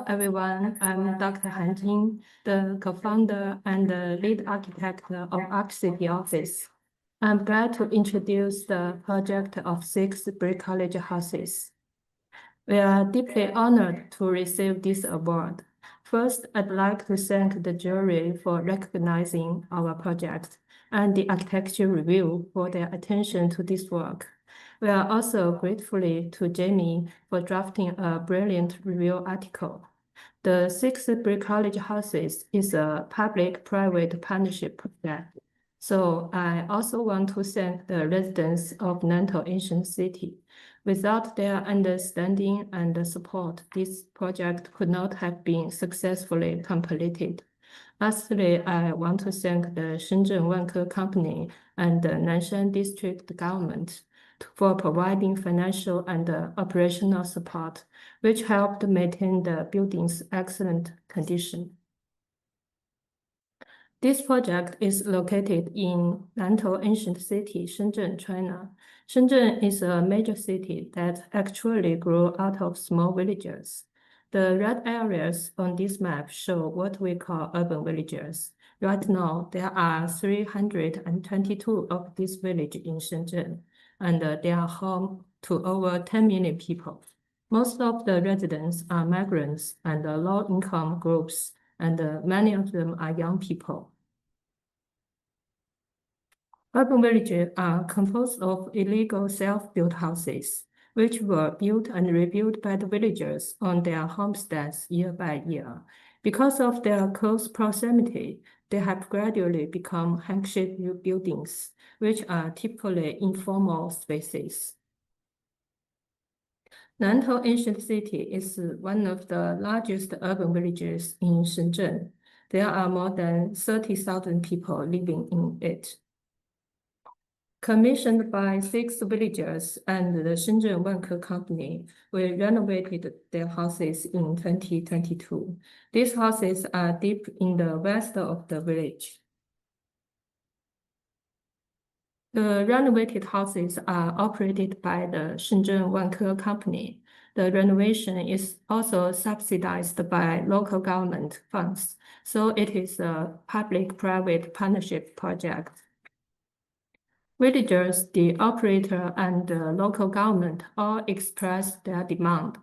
everyone. I'm Dr. Han Jing, the co-founder and the lead architect of ARCCity Office. I'm glad to introduce the project of 6 Bricolage houses. We are deeply honored to receive this award. First, I'd like to thank the jury for recognizing our project and the architecture review for their attention to this work. We are also grateful to Jamie for drafting a brilliant review article. The 6 Bricolage houses is a public-private partnership project. So I also want to thank the residents of Nantou ancient city. Without their understanding and support, this project could not have been successfully completed. Lastly, I want to thank the Shenzhen Wanke Company and the Nanshan District Government for providing financial and operational support, which helped maintain the building's excellent condition. This project is located in Nantou ancient city, Shenzhen, China. Shenzhen is a major city that actually grew out of small villages. The red areas on this map show what we call urban villages. Right now, there are 322 of these villages in Shenzhen, and they are home to over 10 million people. Most of the residents are migrants and low-income groups, and many of them are young people. Urban villages are composed of illegal self-built houses, which were built and rebuilt by the villagers on their homesteads year by year. Because of their close proximity, they have gradually become handshake buildings, which are typically informal spaces. Nantou ancient city is one of the largest urban villages in Shenzhen. There are more than 30,000 people living in it. Commissioned by 6 villagers and the Shenzhen Wanke Company, we renovated their houses in 2022. These houses are deep in the west of the village. The renovated houses are operated by the Shenzhen Wanke Company. The renovation is also subsidized by local government funds, so it is a public-private partnership project. Villagers, the operator, and the local government all expressed their demand.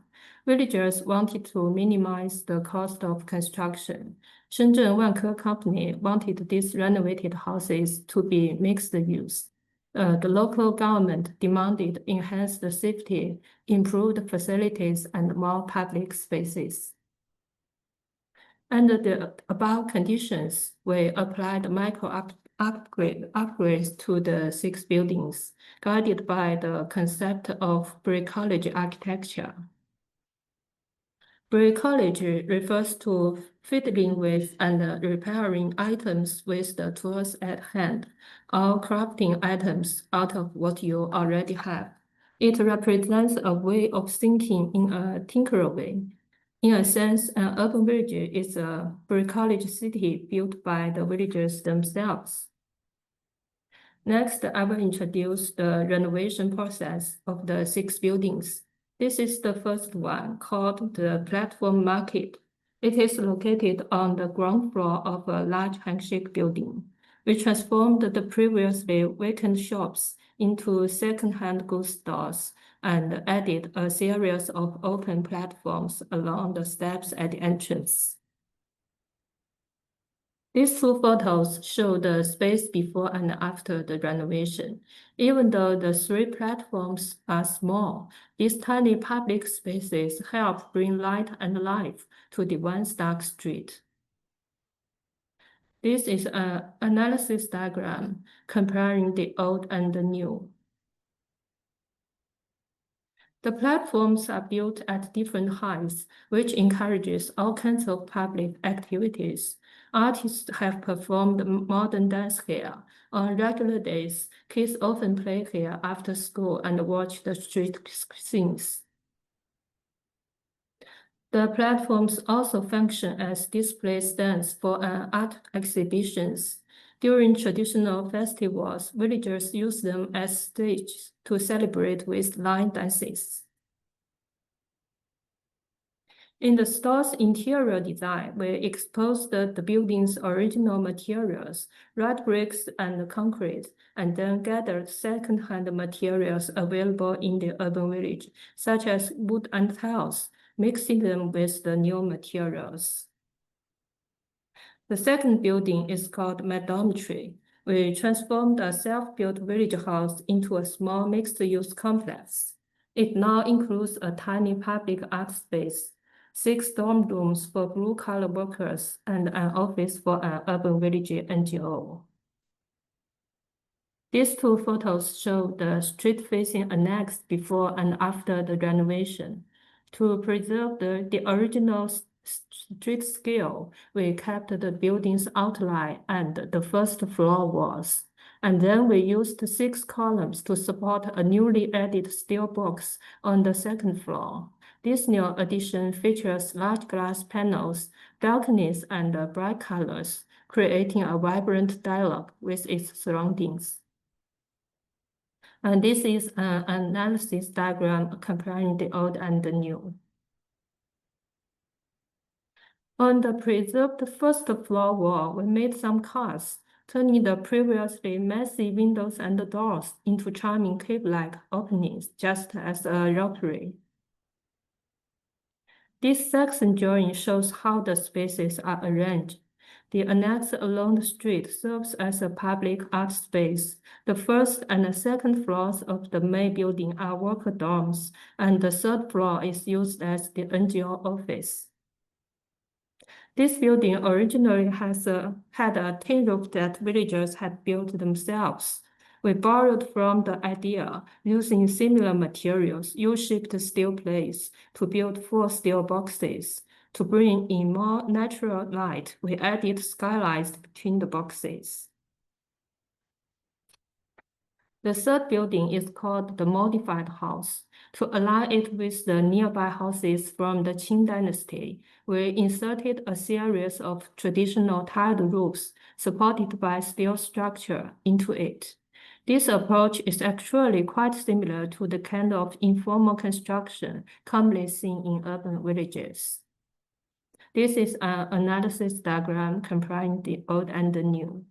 Villagers wanted to minimize the cost of construction. Shenzhen Wanke Company wanted these renovated houses to be mixed use. The local government demanded enhanced safety, improved facilities, and more public spaces. Under the above conditions, we applied upgrades to the 6 buildings, guided by the concept of bricolage architecture. Bricolage refers to fiddling with and repairing items with the tools at hand, or crafting items out of what you already have. It represents a way of thinking in a tinkerer way. In a sense, an urban village is a bricolage city built by the villagers themselves. Next, I will introduce the renovation process of the 6 buildings. This is the first one, called the Platform Market. It is located on the ground floor of a large handshake building. We transformed the previously vacant shops into second-hand goods stores and added a series of open platforms along the steps at the entrance. These 2 photos show the space before and after the renovation. Even though the 3 platforms are small, these tiny public spaces help bring light and life to the once dark street. This is an analysis diagram comparing the old and the new. The platforms are built at different heights, which encourages all kinds of public activities. Artists have performed modern dance here. On regular days, kids often play here after school and watch the street scenes. The platforms also function as display stands for art exhibitions. During traditional festivals, villagers use them as stages to celebrate with line dances. In the store's interior design, we exposed the building's original materials, red bricks and concrete, and then gathered second-hand materials available in the urban village, such as wood and tiles, mixing them with the new materials. The second building is called My Dormitory. We transformed a self-built village house into a small mixed-use complex. It now includes a tiny public art space, 6 dorm rooms for blue-collar workers, and an office for an urban village NGO. These 2 photos show the street-facing annex before and after the renovation. To preserve the original street scale, we kept the building's outline and the first floor walls. And then we used 6 columns to support a newly added steel box on the second floor. This new addition features large glass panels, balconies, and bright colors, creating a vibrant dialogue with its surroundings. And this is an analysis diagram comparing the old and the new. On the preserved first floor wall, we made some cuts, turning the previously messy windows and doors into charming cave-like openings, just as a rotary. This section drawing shows how the spaces are arranged. The annex along the street serves as a public art space. The first and the second floors of the main building are worker dorms, and the third floor is used as the NGO office. This building originally had a tin roof that villagers had built themselves. We borrowed from the idea, using similar materials, U-shaped steel plates, to build 4 steel boxes. To bring in more natural light, we added skylights between the boxes. The third building is called the Modified House. To align it with the nearby houses from the Qing dynasty, we inserted a series of traditional tiled roofs supported by steel structure into it. This approach is actually quite similar to the kind of informal construction commonly seen in urban villages. This is an analysis diagram comparing the old and the new.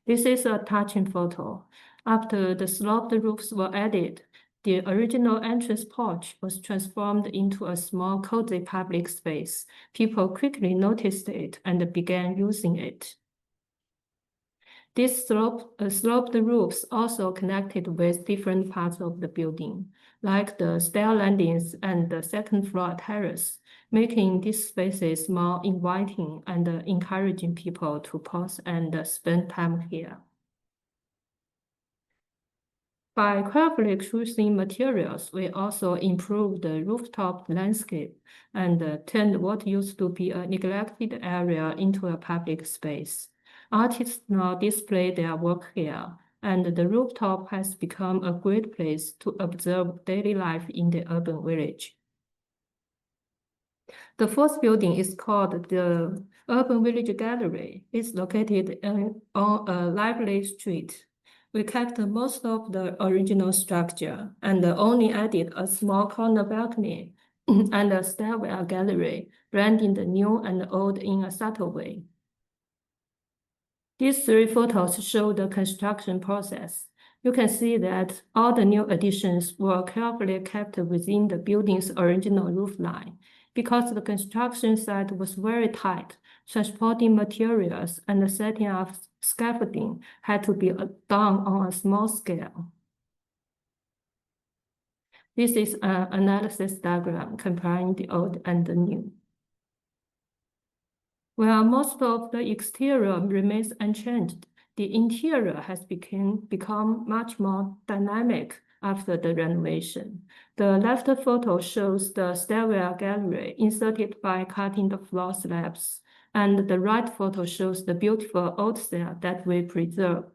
This is a touching photo. After the sloped roofs were added, the original entrance porch was transformed into a small, cozy public space. People quickly noticed it and began using it. These sloped roofs also connected with different parts of the building, like the stair landings and the second floor terrace, making these spaces more inviting and encouraging people to pause and spend time here. By carefully choosing materials, we also improved the rooftop landscape and turned what used to be a neglected area into a public space. Artists now display their work here, and the rooftop has become a great place to observe daily life in the urban village. The fourth building is called the Urban Village Gallery. It's located on a lively street. We kept most of the original structure and only added a small corner balcony and a stairwell gallery, blending the new and old in a subtle way. These 3 photos show the construction process. You can see that all the new additions were carefully kept within the building's original roof line. Because the construction site was very tight, transporting materials and setting up scaffolding had to be done on a small scale. This is an analysis diagram comparing the old and the new. While most of the exterior remains unchanged, the interior has become much more dynamic after the renovation. The left photo shows the stairwell gallery inserted by cutting the floor slabs, and the right photo shows the beautiful old cell that we preserved.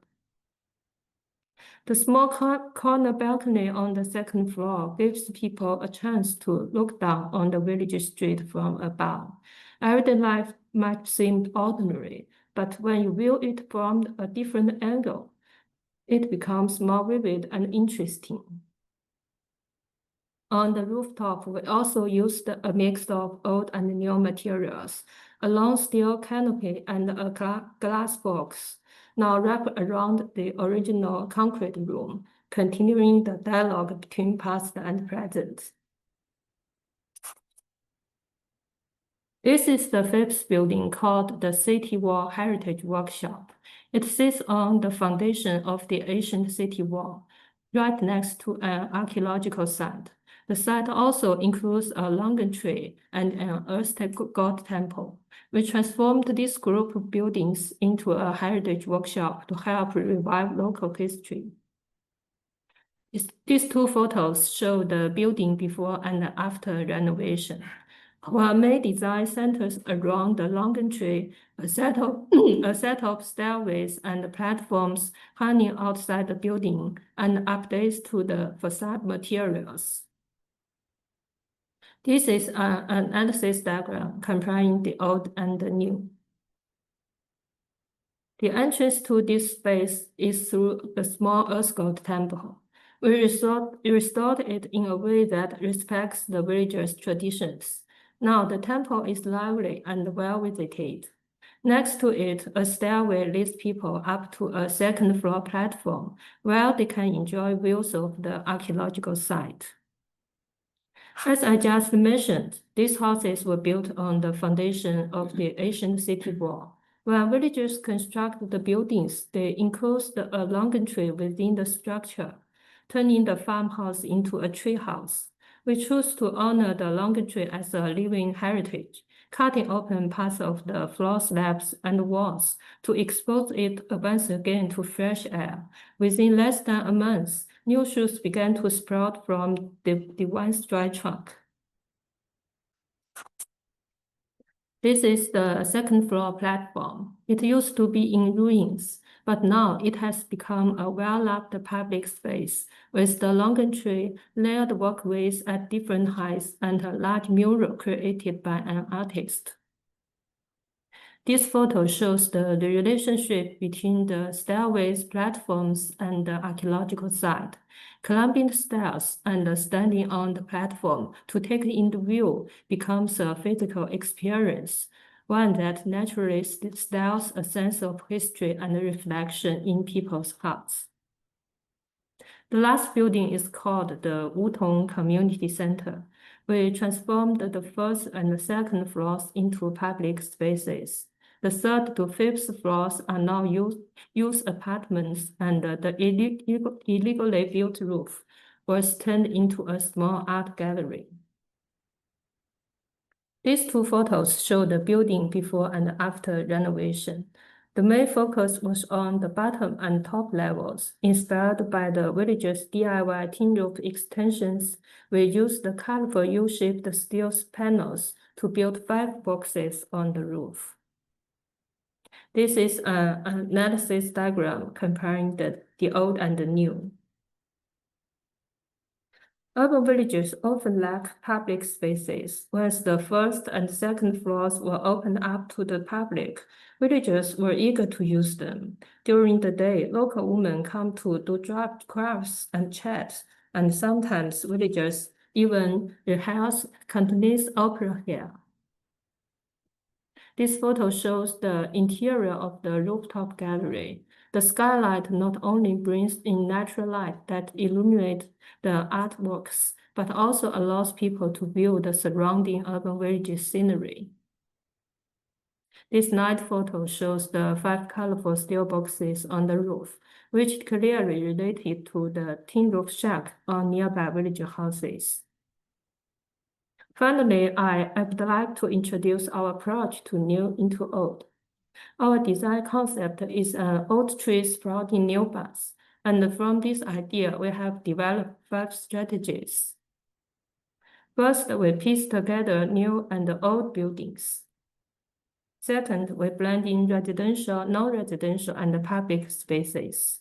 The small corner balcony on the second floor gives people a chance to look down on the village street from above. Everyday life might seem ordinary, but when you view it from a different angle, it becomes more vivid and interesting. On the rooftop, we also used a mix of old and new materials, a long steel canopy and a glass box, now wrapped around the original concrete room, continuing the dialogue between past and present. This is the fifth building called the City Wall Heritage Workshop. It sits on the foundation of the ancient city wall, right next to an archaeological site. The site also includes a longan tree and an Aztec god temple. We transformed this group of buildings into a heritage workshop to help revive local history. These two photos show the building before and after renovation. While main design centers around the longan tree, a set of stairways and platforms hanging outside the building, and updates to the facade materials. This is an analysis diagram comparing the old and the new. The entrance to this space is through the small earth god temple. We restored it in a way that respects the villagers' traditions. Now the temple is lively and well visited. Next to it, a stairway leads people up to a second floor platform where they can enjoy views of the archaeological site. As I just mentioned, these houses were built on the foundation of the ancient city wall. When villagers constructed the buildings, they enclosed a longan tree within the structure, turning the farmhouse into a tree house. We chose to honor the longan tree as a living heritage, cutting open parts of the floor slabs and walls to expose it once again to fresh air. Within less than a month, new shoots began to sprout from the once dry trunk. This is the second floor platform. It used to be in ruins, but now it has become a well-loved public space with the longan tree, layered walkways at different heights, and a large mural created by an artist. This photo shows the relationship between the stairways, platforms, and the archaeological site. Climbing the stairs and standing on the platform to take in the view becomes a physical experience, one that naturally instills a sense of history and reflection in people's hearts. The last building is called the Wutong Community Center. We transformed the first and second floors into public spaces. The third to fifth floors are now used apartments, and the illegally built roof was turned into a small art gallery. These two photos show the building before and after renovation. The main focus was on the bottom and top levels. Inspired by the villagers' DIY tin roof extensions, we used the colorful U-shaped steel panels to build 5 boxes on the roof. This is an analysis diagram comparing the old and the new. Urban villages often lack public spaces. Once the first and second floors were opened up to the public, villagers were eager to use them. During the day, local women come to do crafts and chat, and sometimes villagers even rehearse Cantonese opera here. This photo shows the interior of the rooftop gallery. The skylight not only brings in natural light that illuminates the artworks, but also allows people to view the surrounding urban village scenery. This night photo shows the 5 colorful steel boxes on the roof, which clearly related to the tin roof shack on nearby village houses. Finally, I would like to introduce our approach to new into old. Our design concept is an old tree sprouting new buds, and from this idea, we have developed 5 strategies. First, we piece together new and old buildings. Second, we blend in residential, non-residential, and public spaces.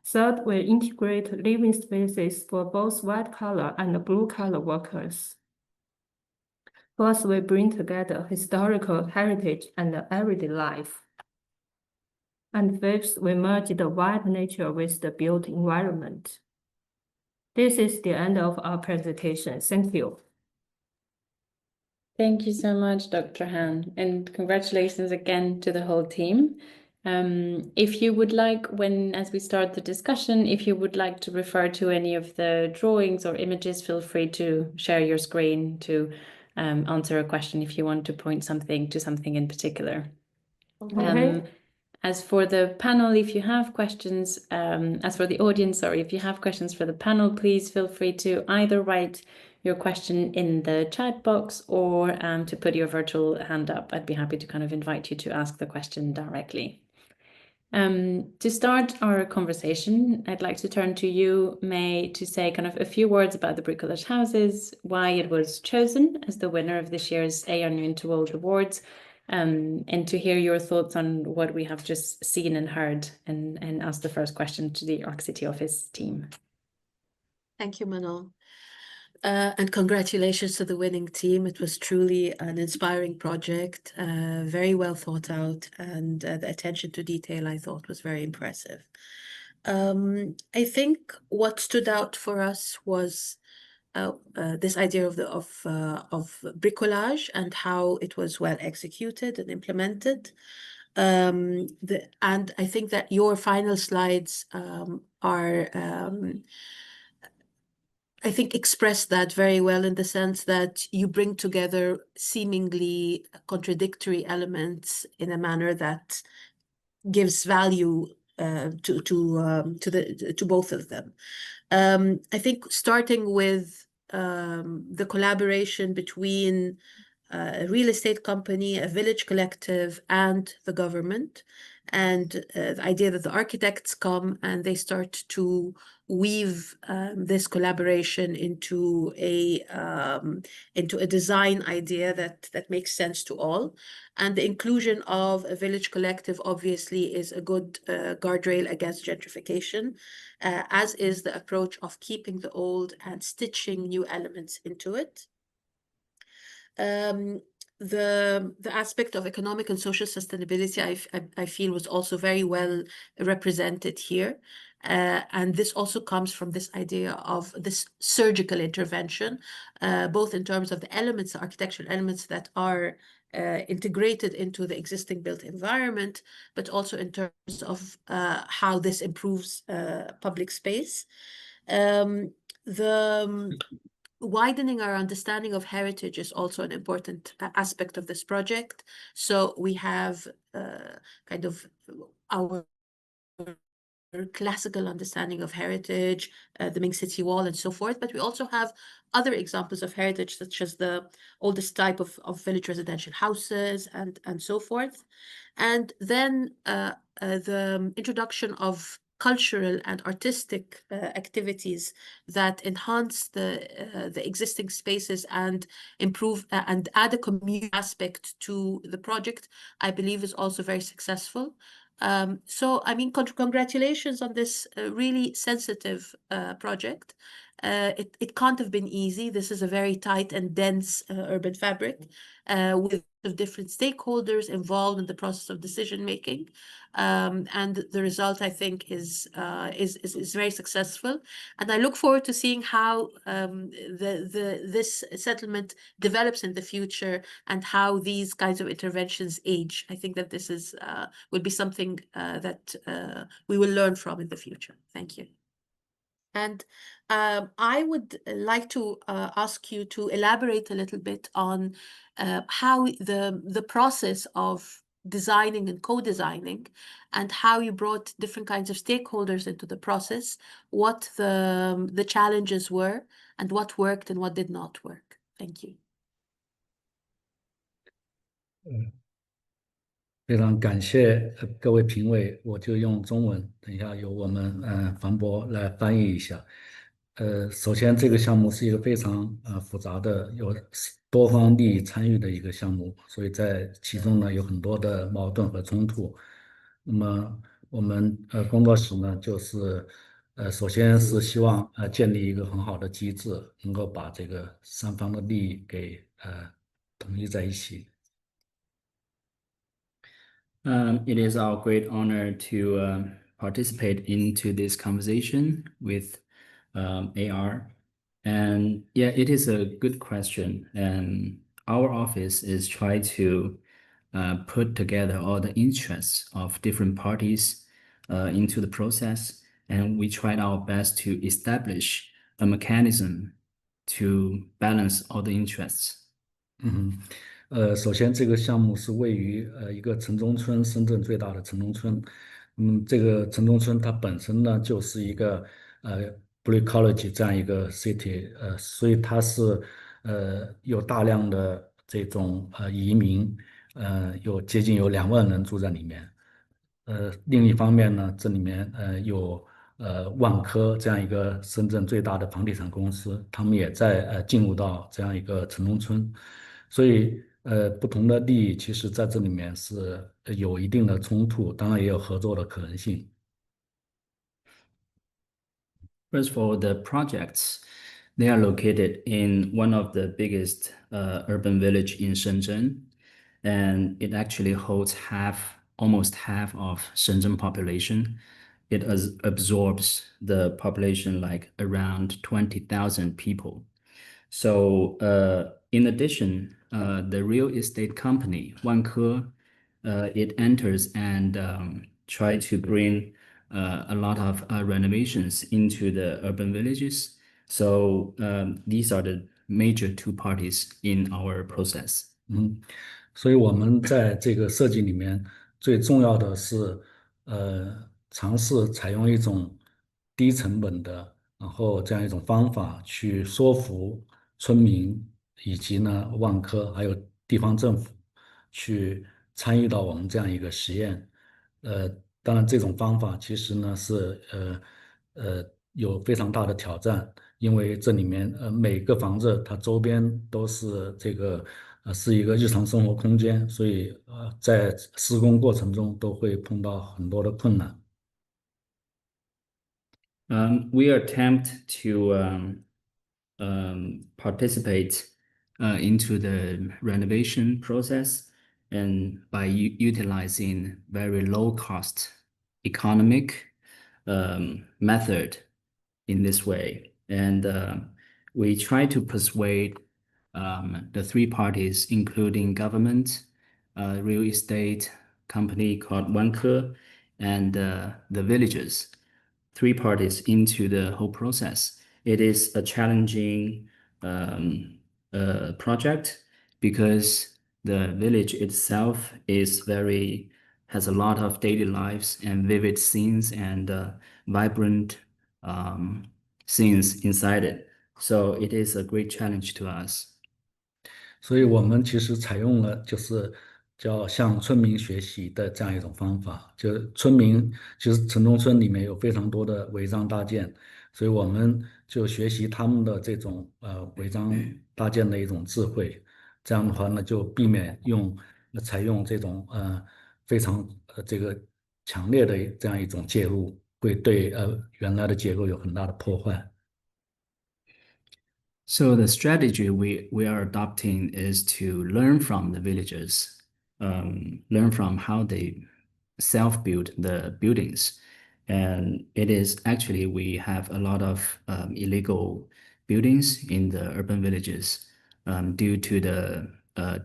Third, we integrate living spaces for both white-collar and blue-collar workers. Fourth, we bring together historical heritage and everyday life. And fifth, we merge the wild nature with the built environment. This is the end of our presentation. Thank you. Thank you so much, Dr. Han, and congratulations again to the whole team. If you would like, as we start the discussion, if you would like to refer to any of the drawings or images, feel free to share your screen to answer a question if you want to point to something in particular. Okay. As for the panel, if you have questions, as for the audience, sorry, if you have questions for the panel, please feel free to either write your question in the chat box or to put your virtual hand up. I'd be happy to kind of invite you to ask the question directly. To start our conversation, I'd like to turn to you, May, to say kind of a few words about the Bricolage houses, why it was chosen as the winner of this year's AR New to World Awards, and to hear your thoughts on what we have just seen and heard, and ask the first question to the ARCity Office team. Thank you, Manon. And congratulations to the winning team. It was truly an inspiring project, very well thought out, and the attention to detail I thought was very impressive. I think what stood out for us was this idea of bricolage and how it was well executed and implemented. And I think that your final slides I think express that very well, in the sense that you bring together seemingly contradictory elements in a manner that gives value to both of them. I think starting with the collaboration between a real estate company, a village collective, and the government, and the idea that the architects come and they start to weave this collaboration into a design idea that makes sense to all. And the inclusion of a village collective obviously is a good guardrail against gentrification, as is the approach of keeping the old and stitching new elements into it. The aspect of economic and social sustainability, I feel, was also very well represented here. And this also comes from this idea of this surgical intervention, both in terms of the elements, the architectural elements that are integrated into the existing built environment, but also in terms of how this improves public space. Widening our understanding of heritage is also an important aspect of this project. So we have kind of our classical understanding of heritage, the Ming City Wall and so forth, but we also have other examples of heritage, such as the oldest type of village residential houses and so forth. And then the introduction of cultural and artistic activities that enhance the existing spaces and improve and add a community aspect to the project, I believe is also very successful. So, I mean, congratulations on this really sensitive project. It can't have been easy. This is a very tight and dense urban fabric with different stakeholders involved in the process of decision making, and the result, I think, is very successful. And I look forward to seeing how this settlement develops in the future and how these kinds of interventions age. I think that this will be something that we will learn from in the future. Thank you. And I would like to ask you to elaborate a little bit on how the process of designing and co-designing, and how you brought different kinds of stakeholders into the process, what the challenges were, and what worked and what did not work. Thank you. 非常感谢各位评委，我就用中文，等一下由我们房博来翻译一下。首先这个项目是一个非常复杂的，有多方利益参与的一个项目，所以在其中呢有很多的矛盾和冲突。那么我们工作室呢就是首先是希望建立一个很好的机制，能够把这个三方的利益给统一在一起。 It is our great honor to participate into this conversation with AR. And yeah, it is a good question. And our office is trying to put together all the interests of different parties into the process. And we tried our best to establish a mechanism to balance all the interests. 首先这个项目是位于一个城中村，深圳最大的城中村。这个城中村它本身呢就是一个Bricolage 这样一个 city，所以它是有大量的这种移民，接近有2万人住在里面。另一方面呢，这里面有万科这样一个深圳最大的房地产公司，他们也在进入到这样一个城中村，所以不同的利益其实在这里面是有一定的冲突，当然也有合作的可能性。First of all, the projects, they are located in one of the biggest urban village in Shenzhen, and it actually holds almost half of Shenzhen population. It absorbs the population like around 20,000 people. So in addition, the real estate company, Wanke, it enters and try to bring a lot of renovations into the urban villages. So these are the major two parties in our process. 所以我们在这个设计里面最重要的是，尝试采用一种低成本的，然后这样一种方法去说服村民以及呢万科还有地方政府去参与到我们这样一个实验。当然这种方法其实呢是有非常大的挑战，因为这里面每个房子它周边都是是一个日常生活空间，所以在施工过程中都会碰到很多的困难。We attempt to participate into the renovation process and by utilizing very low cost economic method in this way. And we try to persuade the three parties, including government, real estate company called Wanke, and the villagers, three parties into the whole process. It is a challenging project because the village itself has a lot of daily lives and vivid scenes and vibrant scenes inside it. So it is a great challenge to us. 所以我们其实采用了就是叫向村民学习的这样一种方法，就是村民其实城中村里面有非常多的违章搭建，所以我们就学习他们的这种违章搭建的一种智慧，这样的话呢就避免采用这种非常这个强烈的这样一种介入，会对原来的结构有很大的破坏。So the strategy we are adopting is to learn from the villagers, learn from how they self-build the buildings. And it is actually, we have a lot of illegal buildings in the urban villages due to the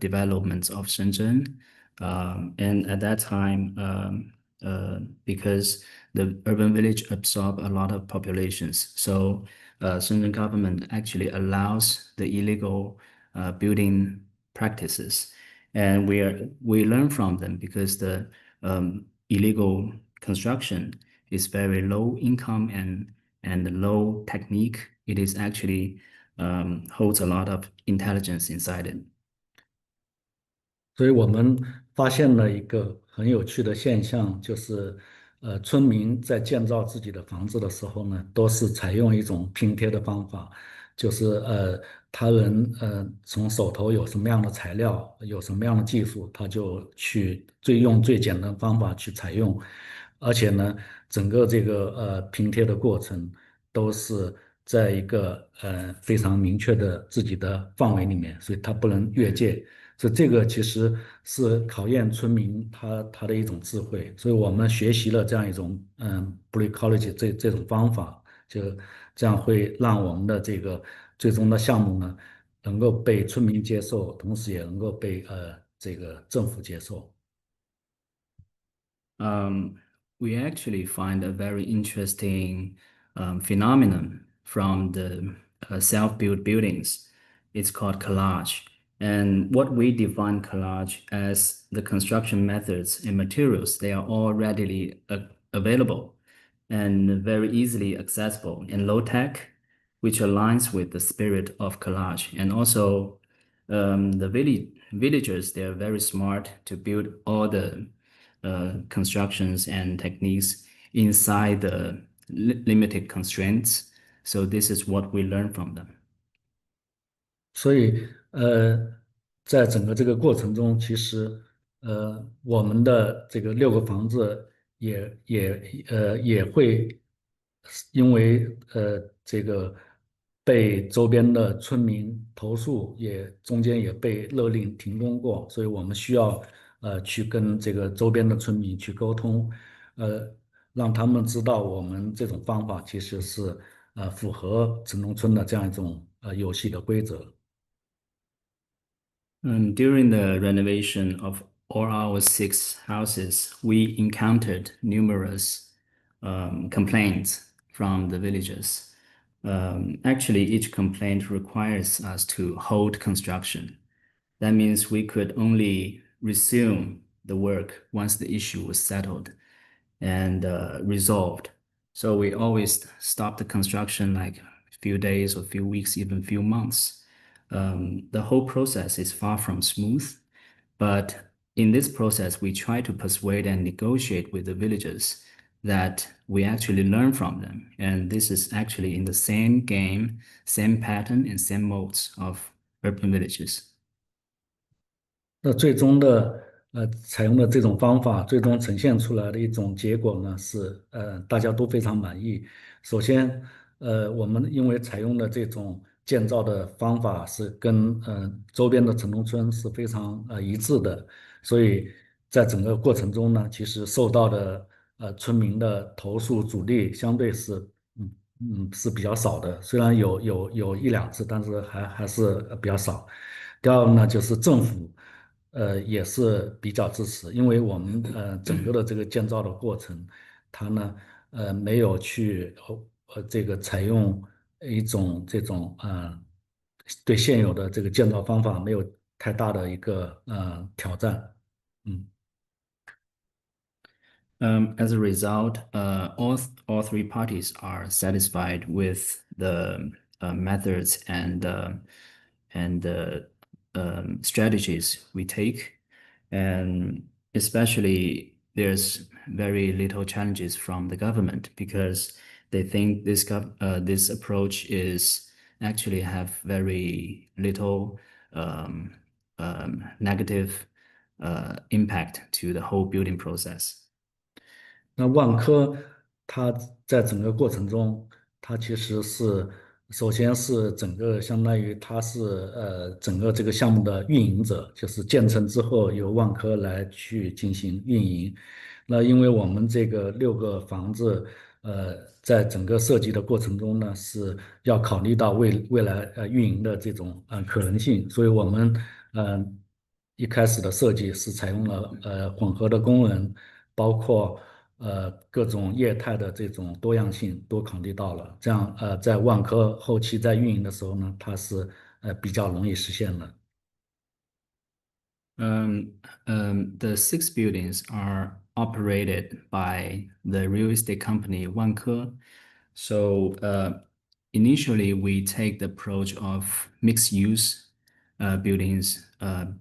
developments of Shenzhen. And at that time, because the urban village absorb a lot of populations, so Shenzhen government actually allows the illegal building practices, and we learn from them because the illegal construction is very low income and low technique. It is actually holds a lot of intelligence inside it. 所以我们发现了一个很有趣的现象，就是村民在建造自己的房子的时候呢，都是采用一种拼贴的方法，就是他人从手头有什么样的材料，有什么样的技术，他就去用最简单的方法去采用，而且呢，整个这个拼贴的过程都是在一个非常明确的自己的范围里面，所以它不能越界。所以这个其实是考验村民他的一种智慧，所以我们学习了这样一种Bricolage这种方法，就这样会让我们的这个最终的项目呢，能够被村民接受，同时也能够被这个政府接受。We actually find a very interesting phenomenon from the self-built buildings. It's called collage. And what we define collage as the construction methods and materials, they are all readily available and very easily accessible and low tech, which aligns with the spirit of collage. And also, the villagers, they are very smart to build all the constructions and techniques inside the limited constraints. So this is what we learn from them. 所以，在整个这个过程中，其实，我们的这个6个房子也会因为这个被周边的村民投诉，中间也被勒令停工过，所以我们需要去跟这个周边的村民去沟通，让他们知道我们这种方法其实是符合城中村的这样一种游戏的规则。During the renovation of all our 6 houses, we encountered numerous complaints from the villagers. Actually, each complaint requires us to hold construction. That means we could only resume the work once the issue was settled and resolved. So we always stop the construction like a few days or a few weeks, even a few months. The whole process is far from smooth, but in this process, we try to persuade and negotiate with the villagers that we actually learn from them. And this is actually in the same game, same pattern, and same modes of urban villages. 那最终的采用的这种方法，最终呈现出来的一种结果呢，是大家都非常满意。首先，我们因为采用的这种建造的方法是跟周边的城中村是非常一致的，所以在整个过程中呢，其实受到的村民的投诉阻力相对是比较少的，虽然有1、2次，但是还是比较少。第二个呢，就是政府也是比较支持，因为我们整个的这个建造的过程，它呢没有去这个采用一种这种对现有的这个建造方法没有太大的一个挑战，嗯。As a result, all 3 parties are satisfied with the methods and strategies we take, and especially there's very little challenges from the government because they think this approach is actually have very little negative impact to the whole building process. 那万科它在整个过程中，它其实是首先是整个相当于它是整个这个项目的运营者，就是建成之后由万科来去进行运营。那因为我们这个6个房子，在整个设计的过程中呢，是要考虑到未来运营的这种可能性，所以我们一开始的设计是采用了混合的功能，包括各种业态的这种多样性都考虑到了，这样在万科后期在运营的时候呢，它是比较容易实现的。The 6 buildings are operated by the real estate company Wanke. So initially, we take the approach of mixed use buildings,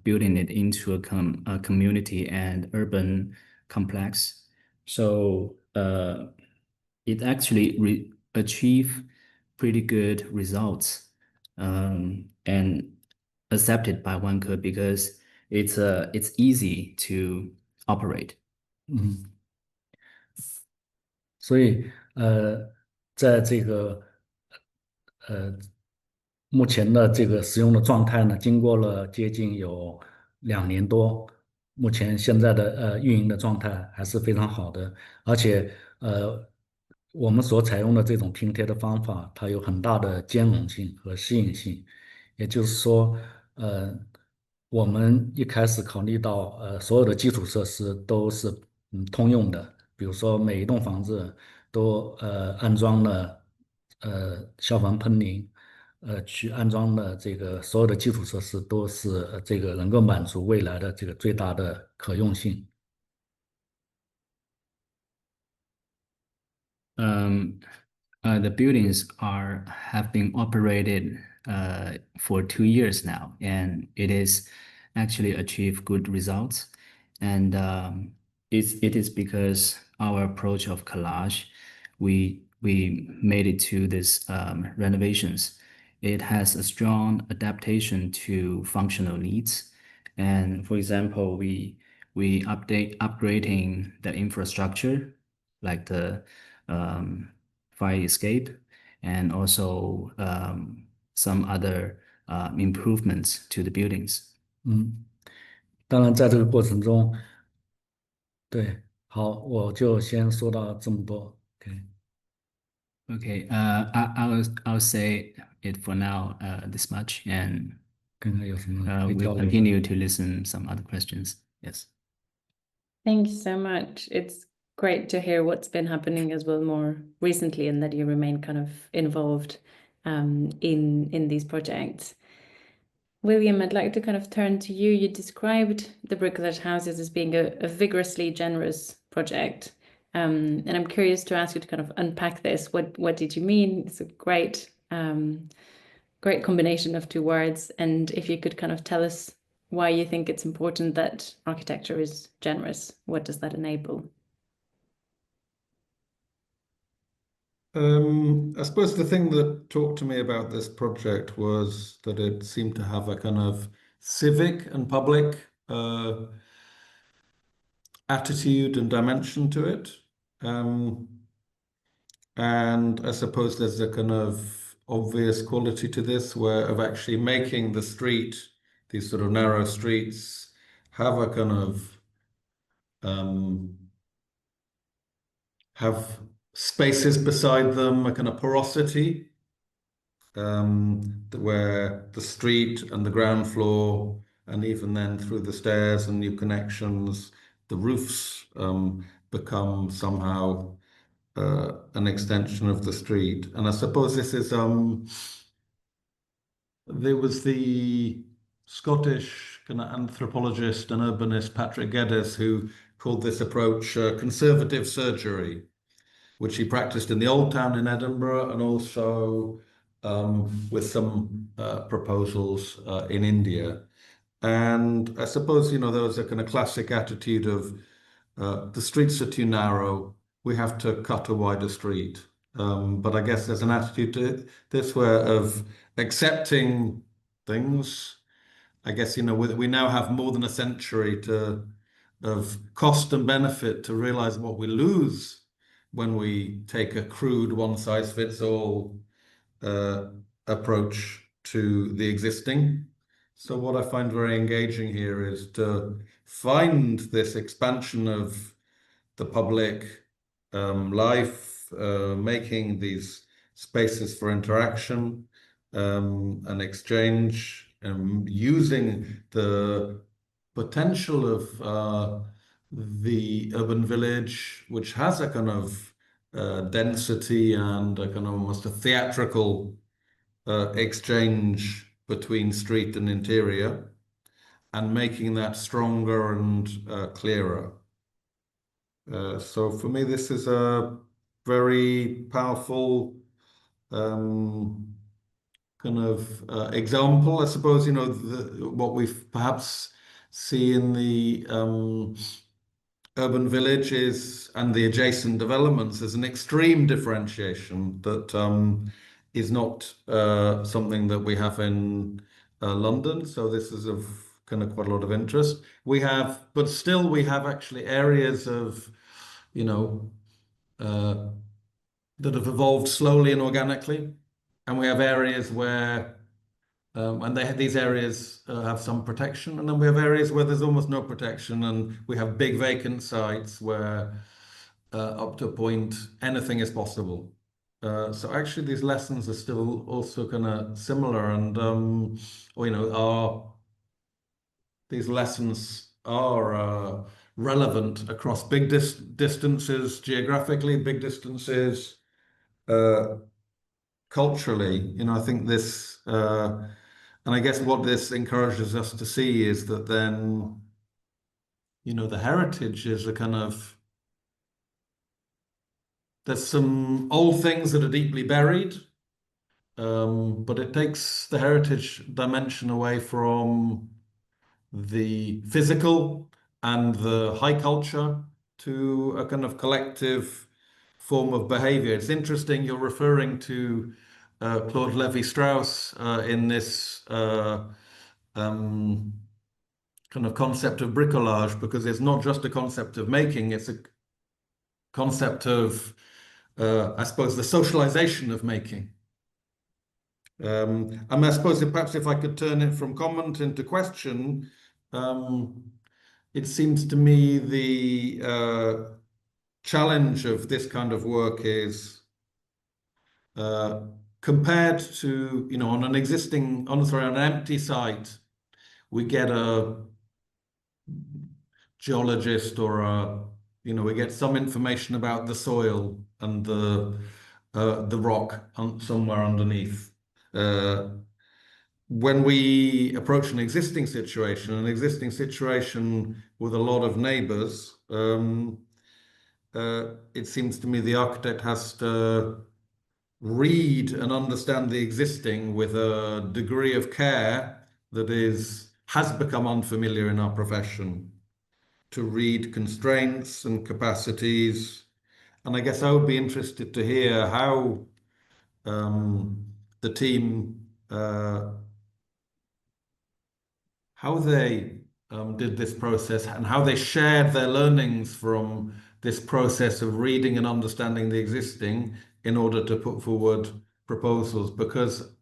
building it into a community and urban complex. So it actually achieve pretty good results and accepted by Wanke because it's easy to operate. 所以在这个目前的这个使用的状态呢，经过了接近有2年多，目前现在的运营的状态还是非常好的，而且我们所采用的这种拼贴的方法，它有很大的兼容性和适应性。也就是说，呃，我们一开始考虑到，所有的基础设施都是通用的，比如说每一栋房子都安装了消防喷淋，去安装的这个所有的基础设施都是这个能够满足未来的这个最大的可用性。The buildings have been operated for 2 years now, and it is actually achieved good results. And it is because our approach of collage, we made it to this renovations. It has a strong adaptation to functional needs. And for example, we upgrading the infrastructure, like the fire escape, and also some other improvements to the buildings. 当然，在这个过程中，对，好，我就先说到这么多。OK， Okay, I'll say it for now, this much, and 看看有什么可以 we'll 交流的。 continue to listen some other questions. Yes. Thank you so much. It's great to hear what's been happening as well more recently, and that you remain kind of involved in these projects. William, I'd like to kind of turn to you. You described the bricolage houses as being a vigorously generous project. And I'm curious to ask you to kind of unpack this. What did you mean? It's a great combination of two words. And if you could kind of tell us why you think it's important that architecture is generous. What does that enable? I suppose the thing that talked to me about this project was that it seemed to have a kind of civic and public attitude and dimension to it. And I suppose there's a kind of obvious quality to this where of actually making the street, these sort of narrow streets, have a kind of have spaces beside them, a kind of porosity, where the street and the ground floor, and even then through the stairs and new connections, the roofs become somehow an extension of the street. And I suppose this is there was the Scottish kind of anthropologist and urbanist Patrick Geddes who called this approach conservative surgery, which he practiced in the Old Town in Edinburgh and also with some proposals in India. And I suppose, there was a kind of classic attitude of the streets are too narrow, we have to cut a wider street. But I guess there's an attitude to this where of accepting things. I guess, we now have more than a century of cost and benefit to realize what we lose when we take a crude one-size-fits-all approach to the existing. So what I find very engaging here is to find this expansion of the public life, making these spaces for interaction and exchange, using the potential of the urban village, which has a kind of density and a kind of almost a theatrical exchange between street and interior, and making that stronger and clearer. So for me, this is a very powerful kind of example. I suppose, what we perhaps see in the urban villages and the adjacent developments is an extreme differentiation that is not something that we have in London. So this is of kind of quite a lot of interest. But still we have actually areas of, that have evolved slowly and organically. And we have areas where, and these areas have some protection, and then we have areas where there's almost no protection, and we have big vacant sites where up to a point, anything is possible. So actually, these lessons are still also kind of similar, and these lessons are relevant across big distances geographically, big distances culturally. I think this, and I guess what this encourages us to see is that then, the heritage is a kind of, there's some old things that are deeply buried, but it takes the heritage dimension away from the physical and the high culture to a kind of collective form of behavior. It's interesting you're referring to Claude Lévi-Strauss in this kind of concept of bricolage, because it's not just a concept of making, it's a concept of, I suppose, the socialization of making. And I suppose perhaps if I could turn it from comment into question, it seems to me the challenge of this kind of work is compared to, on an empty site, we get a geologist or we get some information about the soil and the rock somewhere underneath. When we approach an existing situation with a lot of neighbors, it seems to me the architect has to read and understand the existing with a degree of care that has become unfamiliar in our profession, to read constraints and capacities. And I guess I would be interested to hear how the team, how they did this process and how they shared their learnings from this process of reading and understanding the existing in order to put forward proposals, because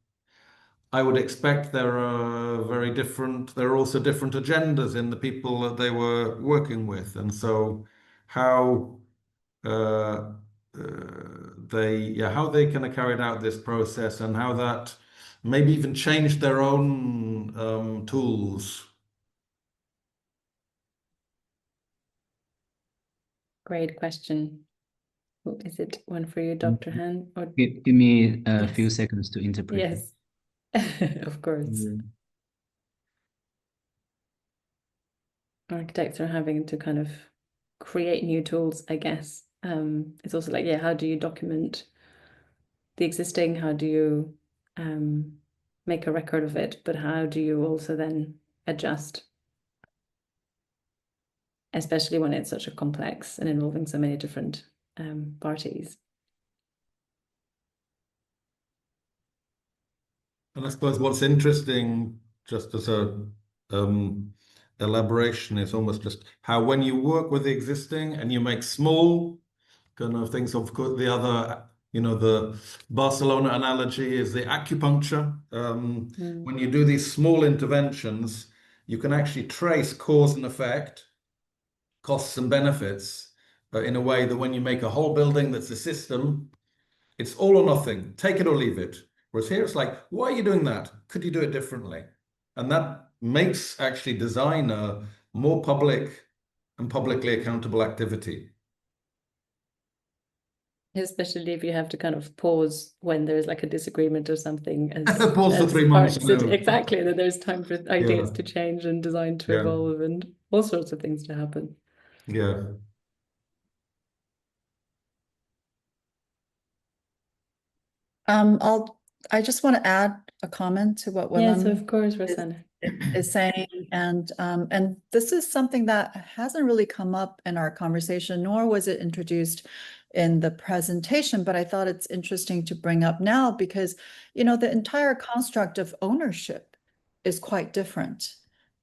I would expect there are also different agendas in the people that they were working with. And so how they kind of carried out this process and how that maybe even changed their own tools. Great question. Is it one for you, Dr. Han? Or... Give me a Yes. few seconds to interpret. Yes, of course. Architects are having to kind of create new tools, I guess. It's also like, how do you document the existing? How do you make a record of it? But how do you also then adjust? Especially when it's such a complex and involving so many different parties. And I suppose what's interesting, just as a elaboration, is almost just how when you work with the existing and you make small kind of things, of course, the other, the Barcelona analogy is the acupuncture. When you do these small interventions, you can actually trace cause and effect, costs and benefits, in a way that when you make a whole building that's a system, it's all or nothing, take it or leave it. Whereas here it's like, why are you doing that? Could you do it differently? And that makes actually design a more public and publicly accountable activity. Especially if you have to kind of pause when there's like a disagreement or something. Pause for 3 months. Exactly, that there's time for ideas to change and design to evolve and all sorts of things to happen. Yeah. I just want to add a comment to what Yes, Willem of course, Rossana. is saying, and this is something that hasn't really come up in our conversation, nor was it introduced in the presentation, but I thought it's interesting to bring up now because, the entire construct of ownership is quite different,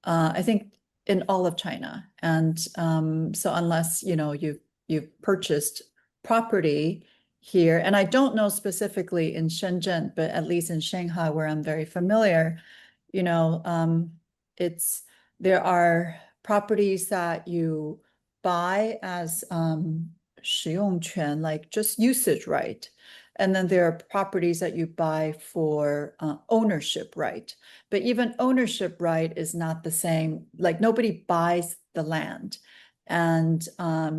I think, in all of China. And so unless, you've purchased property here, and I don't know specifically in Shenzhen, but at least in Shanghai, where I'm very familiar, there are properties that you buy as 使用权, like just usage right. And then there are properties that you buy for ownership right. But even ownership right is not the same. Like nobody buys the land. And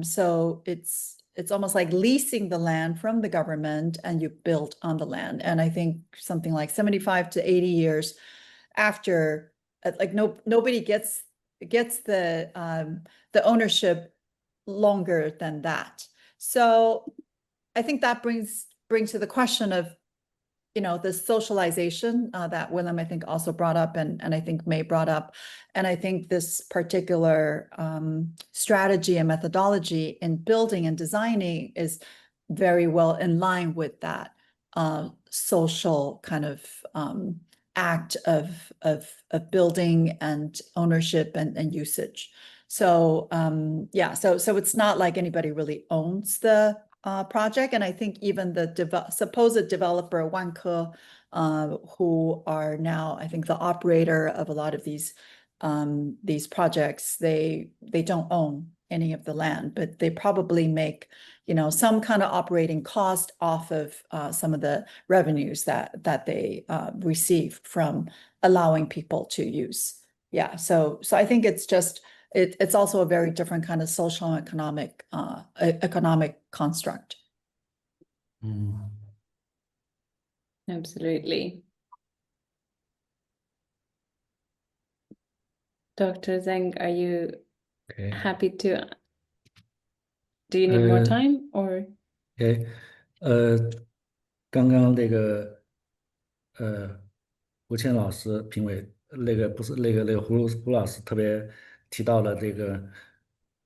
so it's almost like leasing the land from the government and you build on the land. And I think something like 75 to 80 years after, like nobody gets the ownership longer than that. So I think that brings to the question of, the socialization that Willem, I think, also brought up, and I think May brought up. And I think this particular strategy and methodology in building and designing is very well in line with that social kind of act of building and ownership and usage. So yeah, so it's not like anybody really owns the project. And I think even the supposed developer, Wanke, who are now, I think, the operator of a lot of these projects, they don't own any of the land, but they probably make, some kind of operating cost off of some of the revenues that they receive from allowing people to use. Yeah, so I think it's just, it's also a very different kind of social and economic construct. Absolutely. Dr. Zhang, are you happy to? Do you need more time or? OK，刚刚胡倩老师评委不是胡老师特别提到了这个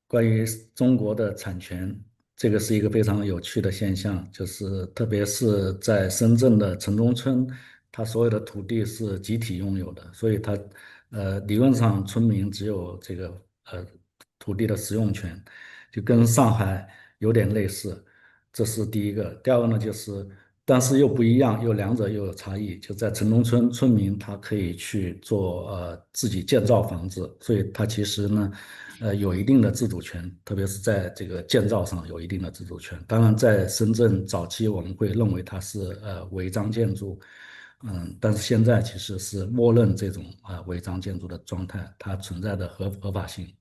关于中国的产权，这个是一个非常有趣的现象，就是特别是在深圳的城中村，它所有的土地是集体拥有的，所以它理论上村民只有这个土地的使用权，就跟上海有点类似。这是第一个。第二个呢，就是但是又不一样，两者又有差异。就在城中村，村民他可以去做自己建造房子，所以他其实呢有一定的自主权，特别是在这个建造上有一定的自主权。当然，在深圳早期我们会认为它是违章建筑，但是现在其实是默认这种违章建筑的状态，它存在的合法性。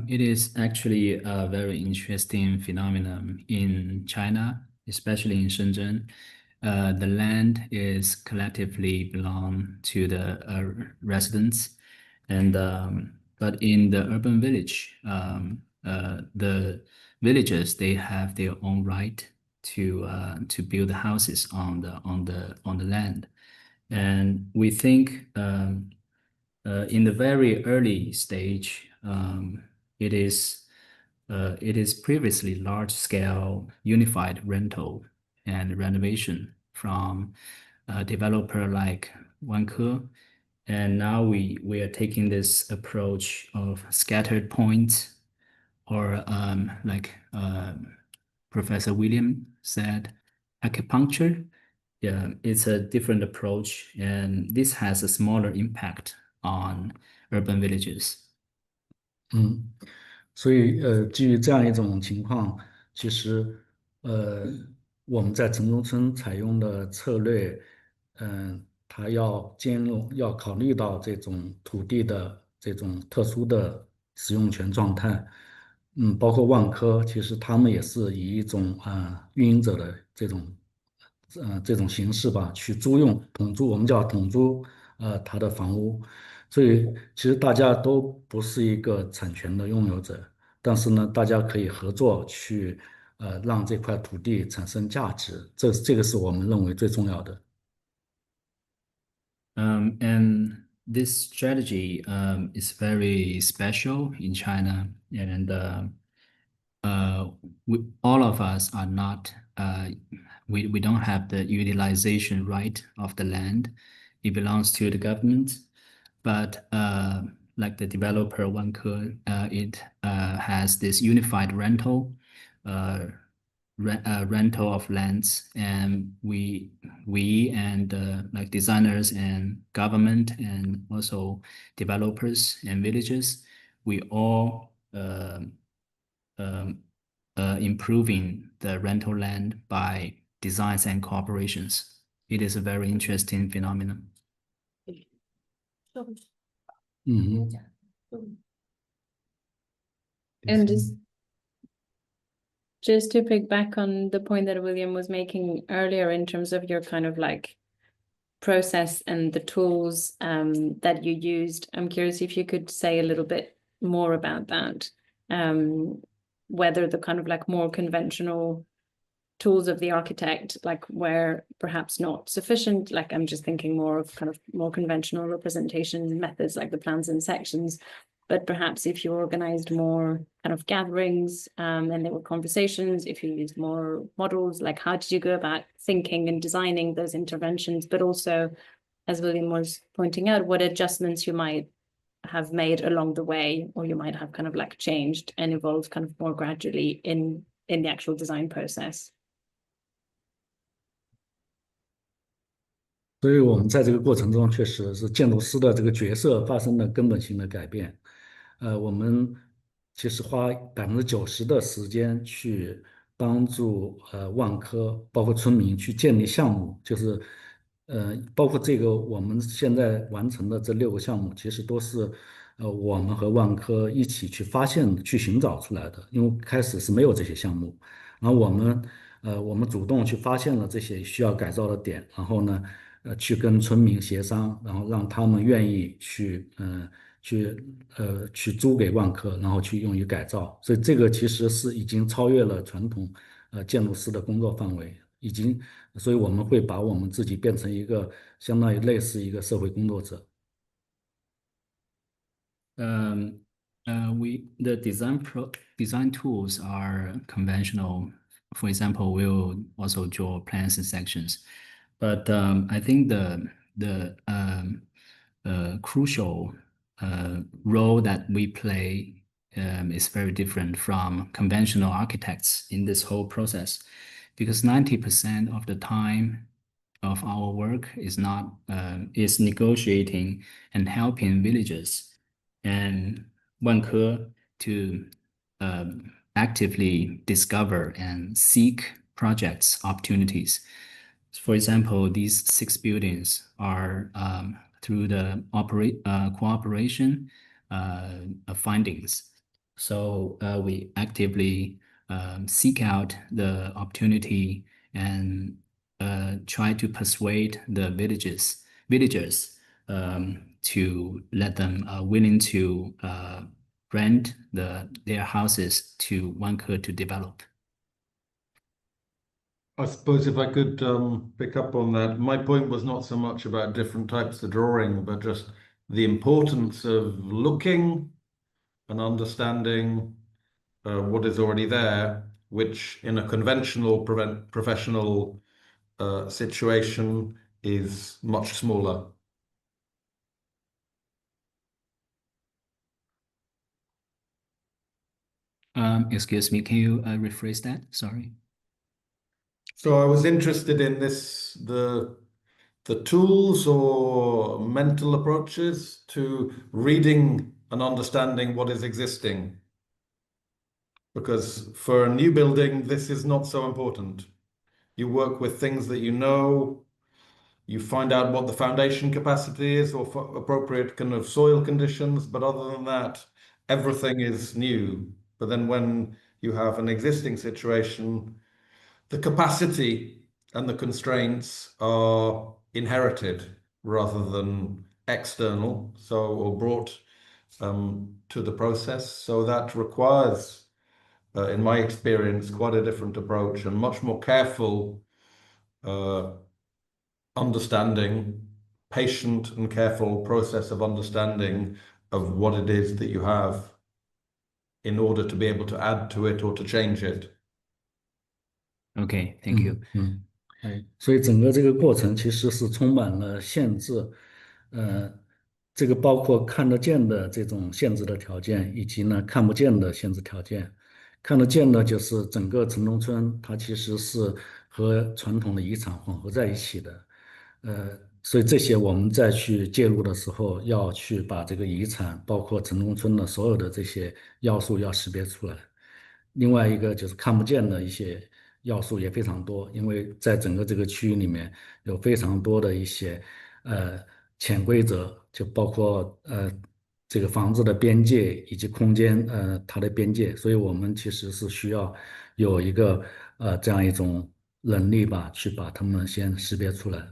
It is actually a very interesting phenomenon in China, especially in Shenzhen. The land is collectively belong to the residents, and but in the urban village, the villagers, they have their own right to build houses on the land, and we think in the very early stage, it is previously large-scale unified rental and renovation from a developer like Wanke, and now we are taking this approach of scattered points, or like Professor William said, acupuncture. Yeah, it's a different approach, and this has a smaller impact on urban villages. 所以基于这样一种情况，其实我们在城中村采用的策略，它要考虑到这种土地的这种特殊的使用权状态，包括万科，其实他们也是以一种运营者的这种形式吧，去租用统租，我们叫统租他的房屋，所以其实大家都不是一个产权的拥有者，但是呢，大家可以合作去让这块土地产生价值，这个是我们认为最重要的。And this strategy is very special in China, and all of us are not, we don't have the utilization right of the land. It belongs to the government, but like the developer Wanke, it has this unified rental of lands, and we and like designers and government and also developers and villages, we all improving the rental land by designs and cooperations. It is a very interesting phenomenon. 嗯， And just to pick back on the point that William was making earlier in terms of your kind of like process and the tools that you used, I'm curious if you could say a little bit more about that. Whether the kind of like more conventional tools of the architect, like where perhaps not sufficient, like I'm just thinking more of kind of more conventional representation methods like the plans and sections, but perhaps if you organized more kind of gatherings and there were conversations, if you used more models, like how did you go about thinking and designing those interventions, but also, as William was pointing out, what adjustments you might have made along the way, or you might have kind of like changed and evolved kind of more gradually in the actual design process. 所以我们在这个过程中，确实是建筑师的这个角色发生了根本性的改变。我们其实花90%的时间去帮助万科，包括村民去建立项目，就是包括这个我们现在完成的这6个项目，其实都是我们和万科一起去发现、去寻找出来的。因为开始是没有这些项目，然后我们主动去发现了这些需要改造的点，然后呢，去跟村民协商，然后让他们愿意去租给万科，然后去用于改造。所以这个其实是已经超越了传统建筑师的工作范围，所以我们会把我们自己变成一个相当于类似一个社会工作者。The design tools are conventional. For example, we'll also draw plans and sections, but I think the crucial role that we play is very different from conventional architects in this whole process, because 90% of the time of our work is negotiating and helping villagers and Wanke to actively discover and seek projects opportunities. For example, these 6 buildings are through the cooperation findings. So we actively seek out the opportunity and try to persuade the villagers to let them willing to rent their houses to Wanke to develop. I suppose if I could pick up on that, my point was not so much about different types of drawing, but just the importance of looking and understanding what is already there, which in a conventional professional situation is much smaller. Excuse me, can you rephrase that? Sorry. So I was interested in the tools or mental approaches to reading and understanding what is existing. Because for a new building, this is not so important. You work with things that you know, you find out what the foundation capacity is or for appropriate kind of soil conditions, but other than that, everything is new. But then when you have an existing situation, the capacity and the constraints are inherited rather than external, or brought to the process. So that requires, in my experience, quite a different approach and much more careful understanding, patient and careful process of understanding of what it is that you have in order to be able to add to it or to change it. Okay, thank you. 所以整个这个过程其实是充满了限制，这个包括看得见的这种限制的条件，以及呢看不见的限制条件。看得见的就是整个城中村，它其实是和传统的遗产混合在一起的，所以这些我们再去介入的时候，要去把这个遗产，包括城中村的所有的这些要素要识别出来。另外一个就是看不见的一些要素也非常多，因为在整个这个区域里面有非常多的一些潜规则，就包括这个房子的边界以及空间它的边界，所以我们其实是需要有一个这样一种能力吧，去把它们先识别出来，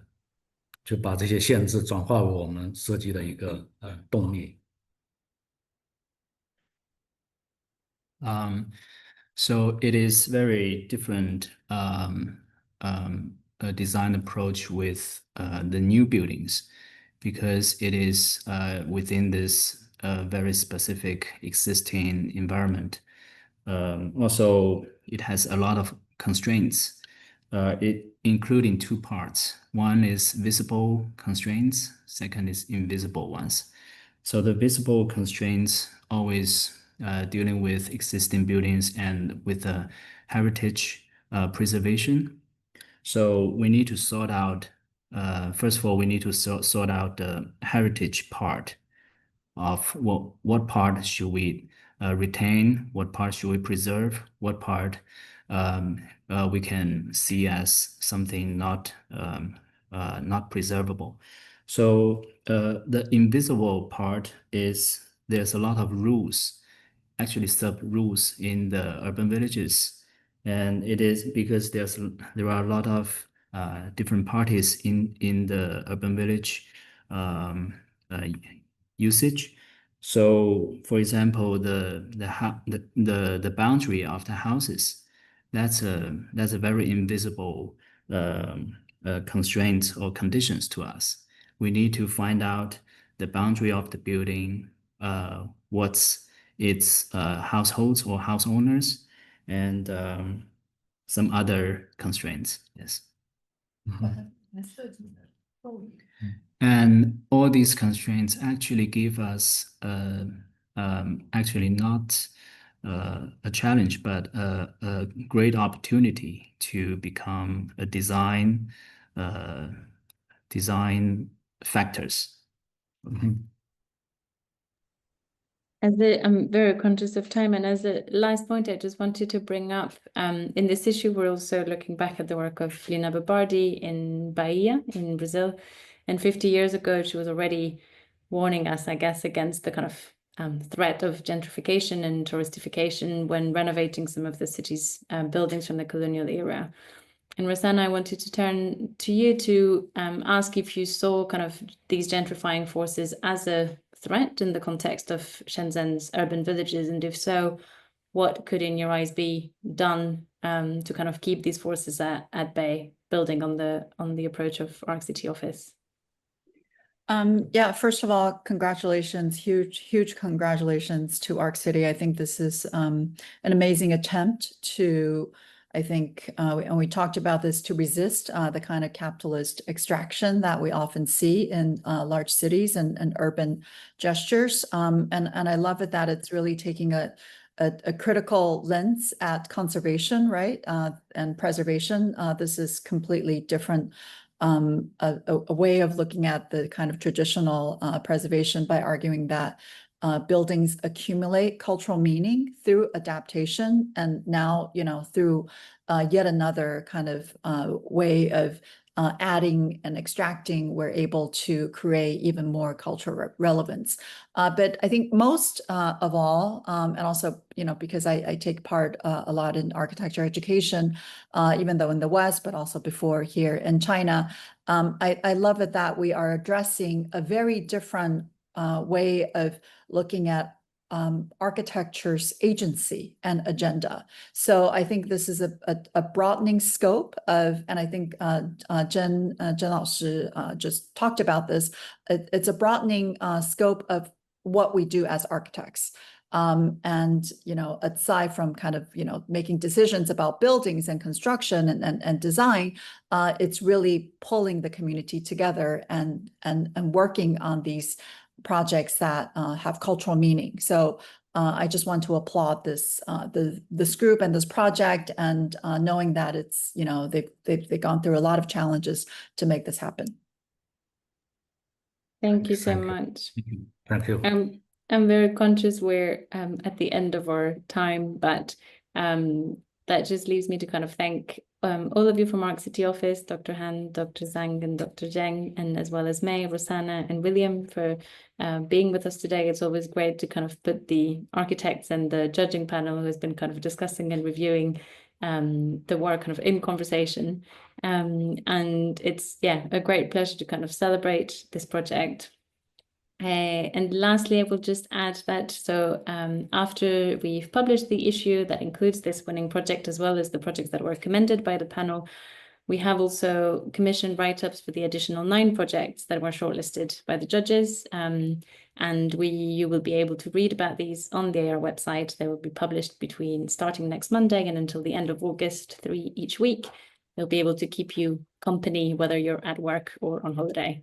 就把这些限制转化为我们设计的一个动力。So it is very different design approach with the new buildings because it is within this very specific existing environment. Also, it has a lot of constraints, including two parts. One is visible constraints, second is invisible ones. So the visible constraints always dealing with existing buildings and with the heritage preservation. So we need to sort out, first of all, we need to sort out the heritage part of what part should we retain, what part should we preserve, what part we can see as something not preservable. So the invisible part is there's a lot of rules, actually sub-rules in the urban villages. And it is because there are a lot of different parties in the urban village usage. So, for example, the boundary of the houses, that's a very invisible constraints or conditions to us. We need to find out the boundary of the building, what's its households or house owners, and some other constraints. Yes. And all these constraints actually give us actually not a challenge, but a great opportunity to become a design factors. I'm very conscious of time, and as a last point, I just wanted to bring up in this issue, we're also looking back at the work of Lina Babardi in Bahia in Brazil. And 50 years ago, she was already warning us, I guess, against the kind of threat of gentrification and touristification when renovating some of the city's buildings from the colonial era. And Rossana, I wanted to turn to you to ask if you saw kind of these gentrifying forces as a threat in the context of Shenzhen's urban villages, and if so, what could in your eyes be done to kind of keep these forces at bay, building on the approach of ARCity Office? Yeah, first of all, congratulations, huge congratulations to ARCity. I think this is an amazing attempt to, I think, and we talked about this, to resist the kind of capitalist extraction that we often see in large cities and urban gestures. And I love it that it's really taking a critical lens at conservation, right, and preservation. This is completely different. A way of looking at the kind of traditional preservation by arguing that buildings accumulate cultural meaning through adaptation, and now, through yet another kind of way of adding and extracting, we're able to create even more cultural relevance. But I think most of all, and also, because I take part a lot in architecture education, even though in the West, but also before here in China, I love it that we are addressing a very different way of looking at architecture's agency and agenda. So I think this is a broadening scope of, and I think Zhang Laoshi just talked about this. It's a broadening scope of what we do as architects. And, aside from kind of, making decisions about buildings and construction and design, it's really pulling the community together and working on these projects that have cultural meaning. So I just want to applaud this group and this project, and knowing that it's, they've gone through a lot of challenges to make this happen. Thank you so much. Thank you. I'm very conscious we're at the end of our time, but That just leaves me to kind of thank all of you from ARCity Office, Dr. Han, Dr. Zhang, and Dr. Zhang, and as well as May, Rossana, and William for being with us today. It's always great to kind of put the architects and the judging panel who has been kind of discussing and reviewing the work kind of in conversation. And it's, yeah, a great pleasure to kind of celebrate this project. And lastly, I will just add that after we've published the issue that includes this winning project, as well as the projects that were commended by the panel, we have also commissioned write-ups for the additional 9 projects that were shortlisted by the judges. And you will be able to read about these on the AR website. They will be published starting next Monday and until the end of August, 3 each week. They'll be able to keep you company, whether you're at work or on holiday.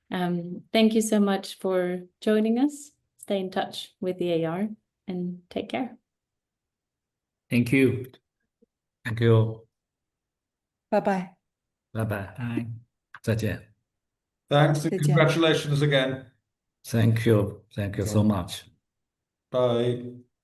Thank you so much for joining us. Stay in touch with the AR and take care. Thank you. Thank you. Bye-bye. Bye bye. 再见. Thanks and 再见。 congratulations again. Thank you. Thank you so much. Bye.